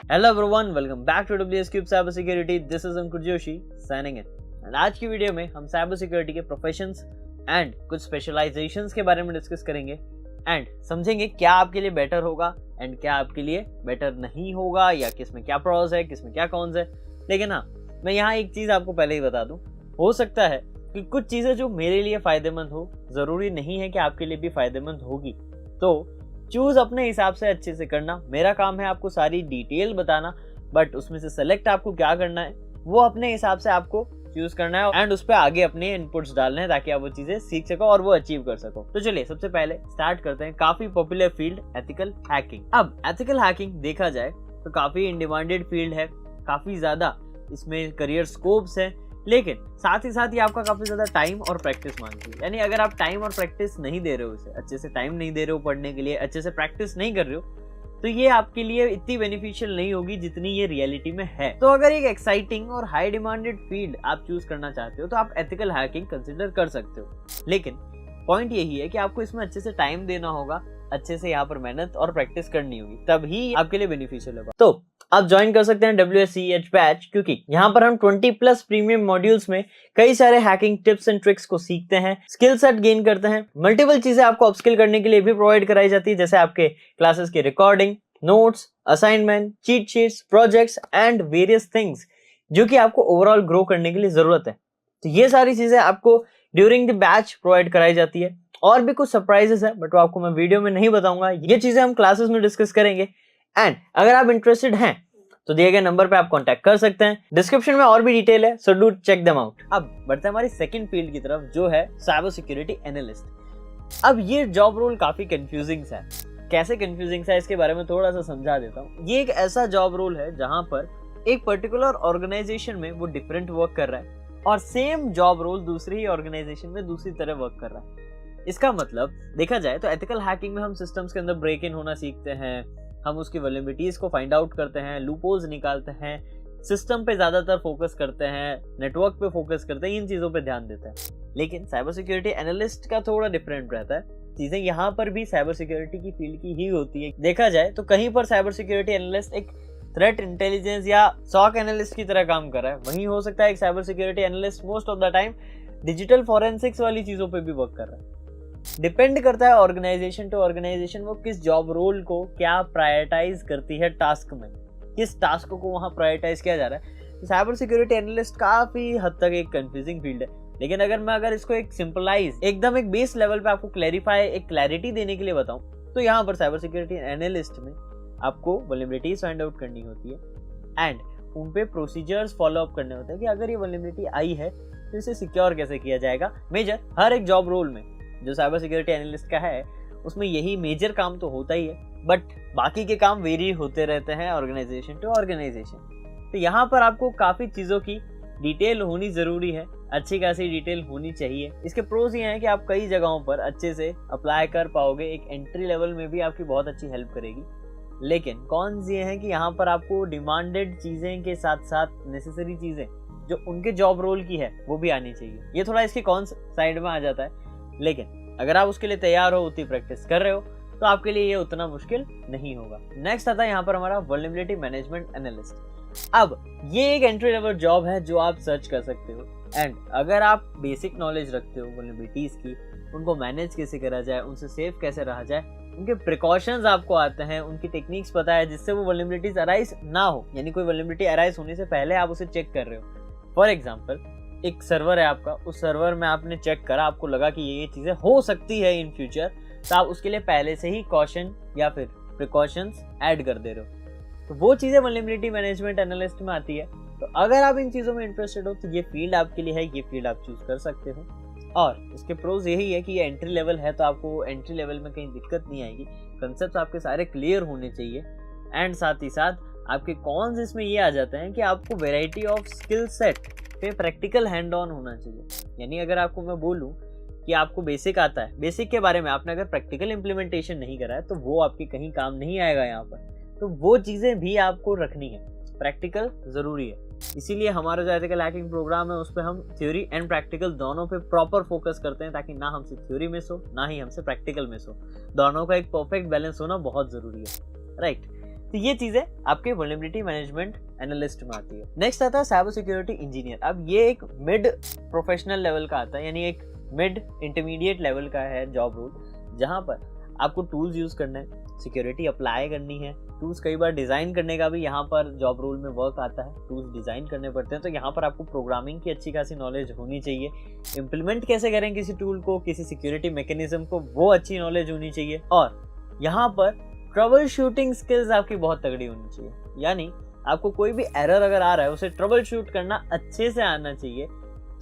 Hello everyone, welcome back to WS Cube cyber security. This is Ankur Joshi signing in. And आज की video में हम cyber security के professions and कुछ specialisations के बारे में डिस्कस करेंगे एंड समझेंगे क्या आपके लिए बेटर होगा एंड क्या आपके लिए बेटर नहीं होगा, या किसमें क्या प्रॉस है, किसमें क्या कॉन्स है। लेकिन हाँ, मैं यहाँ एक चीज़ आपको पहले ही बता दूँ, हो सकता है कि कुछ चीज़ें जो मेरे लिए फ़ायदेमंद हो, ज़रूरी नहीं है कि आपके लिए भी फ़ायदेमंद होगी। तो चूज अपने हिसाब से अच्छे से करना। मेरा काम है आपको सारी डिटेल बताना, बट उसमें से सेलेक्ट आपको क्या करना है वो अपने हिसाब से आपको चूज करना है एंड उस पर आगे अपने इनपुट्स डालने हैं ताकि आप वो चीजें सीख सको और वो अचीव कर सको। तो चलिए सबसे पहले स्टार्ट करते हैं काफी पॉपुलर फील्ड एथिकल हैकिंग। अब एथिकल हैकिंग देखा जाए तो काफी इन डिमांडेड फील्ड है, काफी ज्यादा इसमें करियर स्कोप्स है, लेकिन साथ ही साथ ये आपका काफी ज्यादा टाइम और प्रैक्टिस मांगती है। यानी अगर आप टाइम और प्रैक्टिस नहीं दे रहे हो, इसे अच्छे से टाइम नहीं दे रहे हो पढ़ने के लिए, अच्छे से प्रैक्टिस नहीं कर रहे हो, तो ये आपके लिए इतनी बेनिफिशियल नहीं होगी जितनी ये रियलिटी में है। तो अगर एक एक्साइटिंग और हाई डिमांडेड फील्ड आप चूज करना चाहते हो तो आप एथिकल हैकिंग कंसिडर कर सकते हो। लेकिन पॉइंट यही है कि आपको इसमें अच्छे से टाइम देना होगा, अच्छे से यहाँ पर मेहनत और प्रैक्टिस करनी होगी, तभी आपके लिए बेनिफिशियल होगा। तो आप ज्वाइन कर सकते हैं WSCH बैच, क्योंकि यहाँ पर हम 20+ प्रीमियम मॉड्यूल्स में कई सारे हैकिंग टिप्स एंड ट्रिक्स को सीखते हैं, स्किल सेट गेन करते हैं। मल्टीपल चीजें आपको अपस्किल करने के लिए भी प्रोवाइड कराई जाती है, जैसे आपके क्लासेस की recording, notes, assignment, cheat sheets, projects and various things जो कि आपको ओवरऑल ग्रो करने के लिए जरूरत है। तो ये सारी चीजें आपको ड्यूरिंग द बैच प्रोवाइड कराई जाती है। और भी कुछ सरप्राइजेस है, बट वो आपको मैं वीडियो में नहीं बताऊंगा, ये चीजें हम क्लासेस में डिस्कस करेंगे। एंड अगर आप इंटरेस्टेड हैं तो दिए गए नंबर पे आप कांटेक्ट कर सकते हैं, डिस्क्रिप्शन में और भी डिटेल है, so do check them out. अब बढ़ते हैं हमारी सेकंड फील्ड की तरफ, जो है साइबर सिक्योरिटी एनालिस्ट। अब ये जॉब रोल काफी कंफ्यूजिंग है। कैसे कंफ्यूजिंग है इसके बारे में थोड़ा सा समझा देता हूँ। ये एक ऐसा जॉब रोल है जहां पर एक पर्टिकुलर ऑर्गेनाइजेशन में वो डिफरेंट वर्क कर रहा है और सेम जॉब रोल दूसरी ही ऑर्गेनाइजेशन में दूसरी तरह वर्क कर रहा है। इसका मतलब देखा जाए तो एथिकल हैकिंग में हम सिस्टम्स के अंदर ब्रेक इन होना सीखते हैं, हम उसकी वल्नरेबिलिटीज को फाइंड आउट करते हैं, लूपहोल्स निकालते हैं, सिस्टम पे ज्यादातर फोकस करते हैं, नेटवर्क पे फोकस करते हैं, इन चीजों पे ध्यान देते हैं। लेकिन साइबर सिक्योरिटी एनालिस्ट का थोड़ा डिफरेंट रहता है। चीजें यहाँ पर भी साइबर सिक्योरिटी की फील्ड की ही होती है। देखा जाए तो कहीं पर साइबर सिक्योरिटी एनालिस्ट एक थ्रेट इंटेलिजेंस या सॉक एनालिस्ट की तरह काम कर रहा है, वहीं हो सकता है एक cyber security analyst most of the time digital forensics वाली चीजों पे भी वर्क कर रहा है। डिपेंड करता है ऑर्गेनाइजेशन टू ऑर्गेनाइजेशन, वो किस जॉब रोल को क्या प्रायोरिटाइज करती है, टास्क में किस टास्क को वहां प्रायोरिटाइज किया जा रहा है। साइबर सिक्योरिटी एनालिस्ट काफी हद तक एक कंफ्यूजिंग फील्ड है। लेकिन अगर इसको एक सिंपलाइज एकदम एक बेस लेवल पे आपको क्लैरिफाई, एक क्लैरिटी देने के लिए बताऊं, तो यहाँ पर साइबर सिक्योरिटी एनालिस्ट में आपको वल्नरेबिलिटीज फाइंड आउट करनी होती है एंड उन पे प्रोसीजर्स फॉलो अप करने होते हैं कि अगर ये वल्नरेबिलिटी आई है तो इसे सिक्योर कैसे किया जाएगा। मेजर हर एक जॉब रोल में जो साइबर सिक्योरिटी एनालिस्ट का है उसमें यही मेजर काम तो होता ही है, बट बाकी के काम वेरी होते रहते हैं ऑर्गेनाइजेशन टू ऑर्गेनाइजेशन। तो यहाँ पर आपको काफी चीजों की डिटेल होनी जरूरी है, अच्छी खासी डिटेल होनी चाहिए। इसके प्रोज ये हैं कि आप कई जगहों पर अच्छे से अप्लाई कर पाओगे, एक एंट्री लेवल में भी आपकी बहुत अच्छी हेल्प करेगी। लेकिन कॉन्स ये हैं कि यहाँ पर आपको डिमांडेड चीजें के साथ साथ नेसेसरी चीजें जो उनके जॉब रोल की है वो भी आनी चाहिए। ये थोड़ा इसके कॉन्स साइड में आ जाता है, लेकिन अगर आप उसके लिए तैयार हो, उतनी प्रैक्टिस कर रहे हो, तो आपके लिए ये उतना मुश्किल नहीं होगा। नेक्स्ट आता है यहाँ पर हमारा वल्नरेबिलिटी मैनेजमेंट एनालिस्ट। अब ये एक एंट्री लेवल जॉब है जो आप सर्च कर सकते हो एंड अगर आप बेसिक नॉलेज रखते हो वल्नरेबिलिटीज की, उनको मैनेज कैसे करा जाए, उनसे सेफ कैसे रहा जाए, उनके प्रिकॉशंस आपको आते हैं, उनकी टेक्निक्स पता है जिससे वो वल्नरेबिलिटीज अराइज ना हो, यानी कोई वल्नरेबिलिटी अराइज होने से पहले आप उसे चेक कर रहे हो। फॉर एग्जाम्पल, एक सर्वर है आपका, उस सर्वर में आपने चेक करा, आपको लगा कि ये चीजें हो सकती है इन फ्यूचर, तो आप उसके लिए पहले से ही कॉशन या फिर प्रिकॉशंस ऐड कर दे रहे हो। तो वो चीजें वल्नरेबिलिटी मैनेजमेंट एनालिस्ट में आती है। तो अगर आप इन चीजों में इंटरेस्टेड हो तो ये फील्ड आपके लिए है, ये फील्ड आप चूज कर सकते हो। और इसके प्रोज यही है कि ये एंट्री लेवल है, तो आपको एंट्री लेवल में कहीं दिक्कत नहीं आएगी, कंसेप्ट आपके सारे क्लियर होने चाहिए। एंड साथ ही साथ आपके कॉन्स इसमें ये आ जाते हैं कि आपको वेराइटी ऑफ स्किल सेट पे प्रैक्टिकल हैंड ऑन होना चाहिए। यानी अगर आपको मैं बोलूं कि आपको बेसिक आता है, बेसिक के बारे में आपने अगर प्रैक्टिकल इंप्लीमेंटेशन नहीं करा है तो वो आपके कहीं काम नहीं आएगा यहाँ पर। तो वो चीज़ें भी आपको रखनी है, प्रैक्टिकल ज़रूरी है। इसीलिए हमारा जो एथिकल हैकिंग प्रोग्राम है उस पर हम थ्योरी एंड प्रैक्टिकल दोनों पे प्रॉपर फोकस करते हैं, ताकि ना हमसे थ्योरी मिस हो ना ही हमसे प्रैक्टिकल मिस हो। दोनों का एक परफेक्ट बैलेंस होना बहुत ज़रूरी है, राइट। तो ये चीजें आपके वल्नरेबिलिटी मैनेजमेंट एनालिस्ट में आती है। नेक्स्ट आता है साइबर सिक्योरिटी इंजीनियर। अब ये एक मिड प्रोफेशनल लेवल का आता है, यानी एक मिड इंटरमीडिएट लेवल का है जॉब रोल, जहां पर आपको टूल्स यूज करना है, सिक्योरिटी अप्लाई करनी है। टूल्स कई बार डिजाइन करने का भी यहाँ पर जॉब रोल में वर्क आता है, टूल्स डिजाइन करने पड़ते हैं। तो यहाँ पर आपको प्रोग्रामिंग की अच्छी खासी नॉलेज होनी चाहिए, इम्प्लीमेंट कैसे करें किसी टूल को, किसी सिक्योरिटी मैकेनिज्म को, वो अच्छी नॉलेज होनी चाहिए। और यहाँ पर ट्रबल शूटिंग स्किल्स आपकी बहुत तगड़ी होनी चाहिए, यानी आपको कोई भी एरर अगर आ रहा है उसे ट्रबल शूट करना अच्छे से आना चाहिए।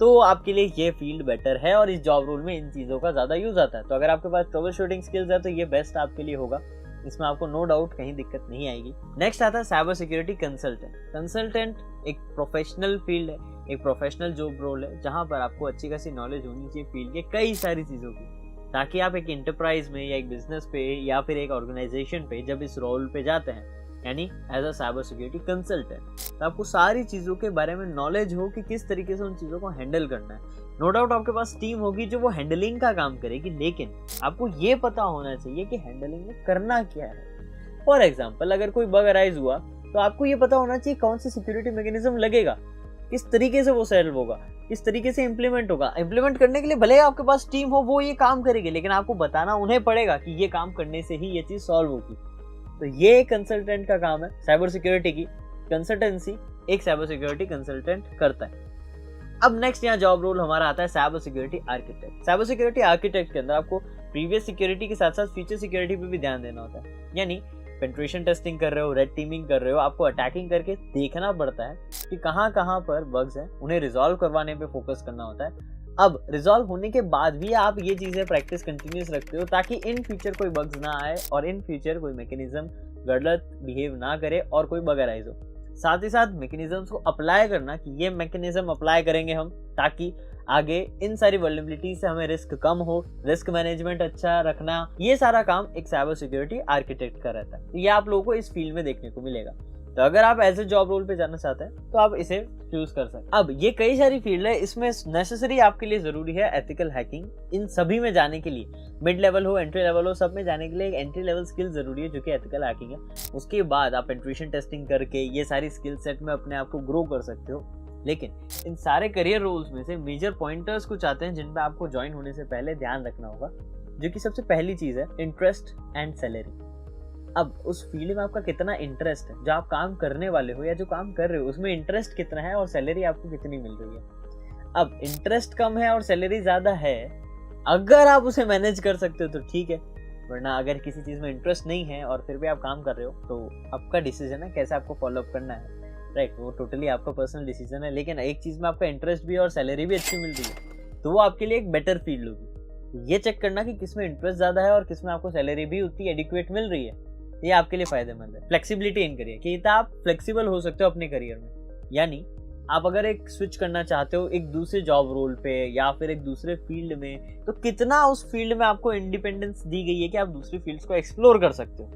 तो आपके लिए ये फील्ड बेटर है और इस जॉब रोल में इन चीज़ों का ज़्यादा यूज आता है। तो अगर आपके पास ट्रबल शूटिंग स्किल्स है तो ये बेस्ट आपके लिए होगा, इसमें आपको नो डाउट कहीं दिक्कत नहीं आएगी। नेक्स्ट आता है साइबर सिक्योरिटी कंसल्टेंट। कंसल्टेंट एक प्रोफेशनल फील्ड है, एक प्रोफेशनल जॉब रोल है, जहाँ पर आपको अच्छी खासी नॉलेज होनी चाहिए फील्ड के कई सारी चीज़ों की, ताकि आप एक इंटरप्राइज में या एक बिजनेस पे या फिर एक ऑर्गेनाइजेशन पे जब इस रोल पे जाते हैं, यानी as a cyber security consultant, तो आपको सारी चीज़ों के बारे में नॉलेज हो कि किस तरीके से उन चीज़ों को हैंडल करना है। नो डाउट आपके पास टीम होगी जो वो हैंडलिंग का काम करेगी, लेकिन आपको ये पता होना चाहिए कि हैंडलिंग में करना क्या है। फॉर एग्जाम्पल, अगर कोई बग अराइज हुआ तो आपको ये पता होना चाहिए कौन सी सिक्योरिटी मैकेनिज्म लगेगा, किस तरीके से वो सॉल्व होगा, किस तरीके से इम्प्लीमेंट होगा। इम्प्लीमेंट करने के लिए भले आपके पास टीम हो, वो ये काम करेगी, लेकिन आपको बताना उन्हें पड़ेगा कि ये काम करने से ही ये चीज़ सॉल्व होगी। तो ये कंसल्टेंट का काम है। साइबर सिक्योरिटी की कंसल्टेंसी एक साइबर सिक्योरिटी कंसल्टेंट करता है। अब नेक्स्ट यहाँ जॉब रोल हमारा आता है cyber security architect. Cyber security architect के अंदर आपको प्रीवियस सिक्योरिटी के साथ साथ फ्यूचर सिक्योरिटी पे भी ध्यान देना होता है, यानी पेनिट्रेशन टेस्टिंग कर रहे हो, रेड टीमिंग कर रहे हो, आपको अटैकिंग करके देखना पड़ता है कि कहाँ कहाँ पर बग्स हैं, उन्हें रिजॉल्व करवाने पे फोकस करना होता है। अब रिजॉल्व होने के बाद भी आप ये चीज़ें प्रैक्टिस कंटिन्यूस रखते हो ताकि इन फ्यूचर कोई बग्स ना आए और इन फ्यूचर कोई मैकेनिज्म गलत बिहेव ना करे और कोई बग अराइज हो। साथ ही साथ मैकेनिज्म्स को अप्लाई करना कि ये मैकेनिज्म अप्लाई करेंगे हम ताकि आगे इन सारी वल्नरेबिलिटी से हमें रिस्क कम हो, रिस्क मैनेजमेंट अच्छा रखना, ये सारा काम एक साइबर सिक्योरिटी आर्किटेक्ट का रहता है। ये आप लोगों को इस फील्ड में देखने को मिलेगा। तो अगर आप एज ए जॉब रोल पे जाना चाहते हैं तो आप इसे चूज कर सकते हैं। अब ये कई सारी फील्ड है, इसमें नेसेसरी आपके लिए जरूरी है एथिकल हैकिंग। इन सभी में जाने के लिए, मिड लेवल हो, एंट्री लेवल हो, सब में जाने के लिए एक एंट्री लेवल स्किल जरूरी है जो कि एथिकल हैकिंग है। उसके बाद आप पेनिट्रेशन टेस्टिंग करके ये सारी स्किल सेट में अपने आप को ग्रो कर सकते हो। लेकिन इन सारे करियर रोल्स में से मेजर पॉइंटर्स कुछ आते हैं जिन पे आपको ज्वाइन होने से पहले ध्यान रखना होगा, जो कि सबसे पहली चीज है इंटरेस्ट एंड सैलरी। अब उस फील्ड में आपका कितना इंटरेस्ट है, जो आप काम करने वाले हो या जो काम कर रहे हो उसमें इंटरेस्ट कितना है और सैलरी आपको कितनी मिल रही है। अब इंटरेस्ट कम है और सैलरी ज्यादा है, अगर आप उसे मैनेज कर सकते हो तो ठीक है, वरना अगर किसी चीज में इंटरेस्ट नहीं है और फिर भी आप काम कर रहे हो तो आपका डिसीजन है कैसे आपको फॉलो अप करना है, राइट, वो टोटली आपका पर्सनल डिसीजन है। लेकिन एक चीज में आपका इंटरेस्ट भी और सैलरी भी अच्छी मिल रही है तो वो आपके लिए एक बेटर फील्ड होगी। ये चेक करना कि किसमें इंटरेस्ट ज्यादा है और किसमें आपको सैलरी भी उतनी एडिक्वेट मिल रही है, ये आपके लिए फायदेमंद है। फ्लेक्सिबिलिटी इन करियर कि आप फ्लेक्सिबल हो सकते हो अपने करियर में, यानी आप अगर एक स्विच करना चाहते हो एक दूसरे जॉब रोल पे या फिर एक दूसरे फील्ड में, तो कितना उस फील्ड में आपको इंडिपेंडेंस दी गई है कि आप दूसरी फील्ड्स को एक्सप्लोर कर सकते हो,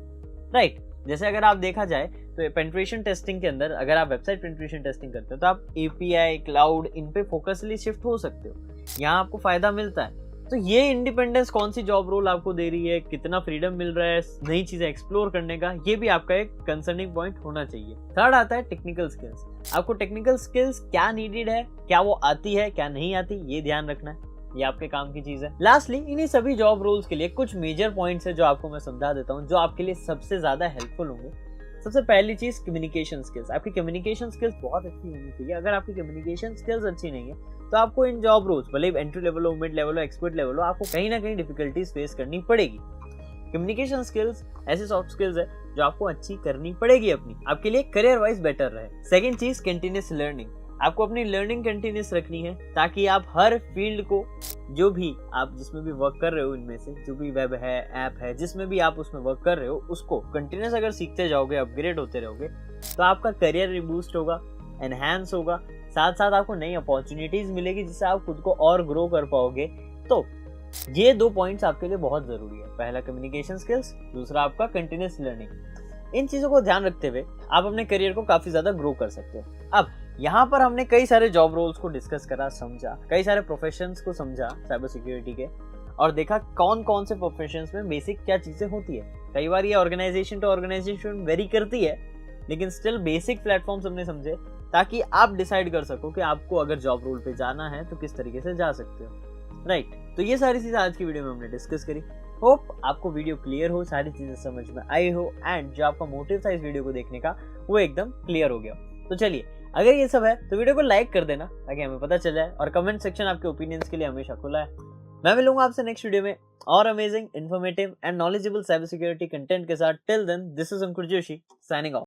राइट। जैसे अगर आप देखा जाए तो पेनिट्रेशन टेस्टिंग के अंदर अगर आप वेबसाइट पेनिट्रेशन टेस्टिंग करते हो तो आप एपीआई, क्लाउड, इन पे फोकसली शिफ्ट हो सकते हो, यहाँ आपको फायदा मिलता है। तो ये इंडिपेंडेंस कौन सी जॉब रोल आपको दे रही है, कितना फ्रीडम मिल रहा है नई चीजें एक्सप्लोर करने का, ये भी आपका एक कंसर्निंग पॉइंट होना चाहिए। थर्ड आता है टेक्निकल स्किल्स। आपको टेक्निकल स्किल्स क्या नीडेड है, क्या वो आती है, क्या नहीं आती, ये ध्यान रखना है, ये आपके काम की चीज है। लास्टली इन्हीं सभी जॉब रोल्स के लिए कुछ मेजर पॉइंट्स है जो आपको मैं समझा देता हूँ, जो आपके लिए सबसे ज्यादा हेल्पफुल होंगे। सबसे पहली चीज कम्युनिकेशन स्किल्स। आपकी कम्युनिकेशन स्किल्स बहुत अच्छी होनी चाहिए। अगर आपकी कम्युनिकेशन स्किल्स अच्छी नहीं है तो आपको इन जॉब रोल्स, भले एंट्री लेवल हो, मिड लेवल हो, एक्सपर्ट लेवल हो, आपको कहीं ना कहीं डिफिकल्टीज फेस करनी पड़ेगी। कम्युनिकेशन स्किल्स ऐसी सॉफ्ट स्किल्स है जो आपको अच्छी करनी पड़ेगी अपनी, आपके लिए करियर वाइज बेटर रहे। सेकंड चीज कंटिन्यूस लर्निंग। आपको अपनी लर्निंग कंटिन्यूस रखनी है ताकि आप हर फील्ड को, जो भी आप जिसमें भी वर्क कर रहे हो, इनमें से जो भी वेब है, ऐप है, जिसमें भी आप उसमें वर्क कर रहे हो, उसको कंटिन्यूस अगर सीखते जाओगे, अपग्रेड होते रहोगे, तो आपका करियर रिबूस्ट होगा, एनहांस होगा, साथ साथ आपको नई अपॉर्चुनिटीज मिलेगी जिससे आप खुद को और ग्रो कर पाओगे। तो ये 2 पॉइंट्स आपके लिए बहुत जरूरी है, पहला कम्युनिकेशन स्किल्स, दूसरा आपका कंटिन्यूस लर्निंग। इन चीजों को ध्यान रखते हुए आप अपने करियर को काफी ज्यादा ग्रो कर सकते हो। अब यहाँ पर हमने कई सारे जॉब रोल्स को डिस्कस करा, समझा, कई सारे प्रोफेशंस को समझा साइबर सिक्योरिटी के, और देखा कौन कौन से प्रोफेशंस में बेसिक क्या चीजें होती है। कई बार ये ऑर्गेनाइजेशन टू ऑर्गेनाइजेशन वेरी करती है, लेकिन स्टिल बेसिक प्लेटफॉर्म्स हमने समझे ताकि आप डिसाइड कर सको कि आपको अगर जॉब रोल पे जाना है तो किस तरीके से जा सकते हो, राइट। तो ये सारी चीजें आज की वीडियो में हमने डिस्कस करी। होप आपको वीडियो क्लियर हो, सारी चीजें समझ में आई हो एंड जो आपका मोटिव था इस वीडियो को देखने का वो एकदम क्लियर हो गया। तो चलिए, अगर ये सब है तो वीडियो को लाइक कर देना ताकि हमें पता चल जाए, और कमेंट सेक्शन आपके ओपिनियंस के लिए हमेशा खुला है। मैं मिलूंगा आपसे नेक्स्ट वीडियो में और amazing, informative and knowledgeable cyber security content के साथ। Till then, this is Ankur Joshi signing of.